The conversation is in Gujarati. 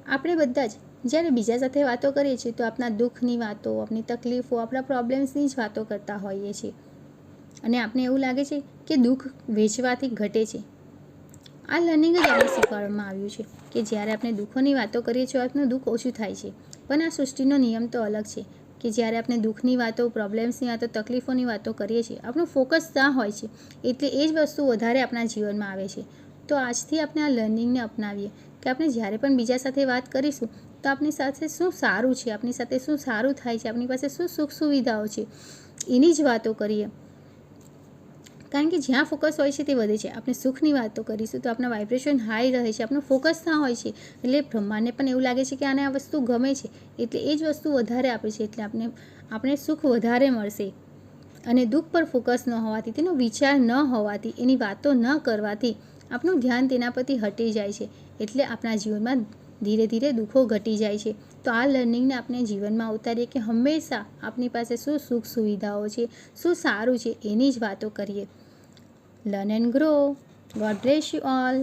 આપણે બધા જ જ્યારે બીજા સાથે વાતો કરીએ છીએ તો આપણા દુઃખની વાતો, આપણી તકલીફો, આપણા પ્રોબ્લેમ્સની જ વાતો કરતા હોઈએ છીએ અને આપણે એવું લાગે છે કે દુઃખ વેચવાથી ઘટે છે. આ લર્નિંગ જ આપણે શીખવાડવામાં આવ્યું છે કે જ્યારે આપણે દુઃખોની વાતો કરીએ છીએ આપણું દુઃખ ઓછું થાય છે. પણ આ સૃષ્ટિનો નિયમ તો અલગ છે કે જ્યારે આપણે દુઃખની વાતો, પ્રોબ્લેમ્સની વાતો, તકલીફોની વાતો કરીએ છીએ આપણું ફોકસ ત્યાં હોય છે એટલે એ જ વસ્તુ વધારે આપણા જીવનમાં આવે છે. તો આજથી આપણે આ લર્નિંગને અપનાવીએ કે આપણે જ્યારે પણ બીજા સાથે વાત કરીશું તો આપણી સાથે શું સારું છે, આપણી સાથે શું સારું થાય છે, આપણી પાસે શું સુખ સુવિધાઓ છે એની જ વાતો કરીએ. કારણ કે જ્યાં ફોકસ હોય છે તે વધે છે. આપણે સુખની વાતો કરીશું તો આપણા વાઇબ્રેશન હાઈ રહે છે, આપણું ફોકસ ત્યાં હોય છે એટલે બ્રહ્માંડને પણ એવું લાગે છે કે આને આ વસ્તુ ગમે છે એટલે એ જ વસ્તુ વધારે આપે છે એટલે આપણે સુખ વધારે મળશે. અને દુઃખ પર ફોકસ ન હોવાથી, તેનો વિચાર ન હોવાથી, એની વાતો ન કરવાથી આપણું ધ્યાન તેના પરથી હટી જાય છે એટલે આપણા જીવનમાં ધીરે ધીરે દુઃખો ઘટી જાય છે. તો આ લર્નિંગને આપણે જીવનમાં ઉતારીએ કે હંમેશા આપણી પાસે શું સુખ સુવિધાઓ છે, શું સારું છે એની જ વાતો કરીએ. Learn and grow. God bless you all.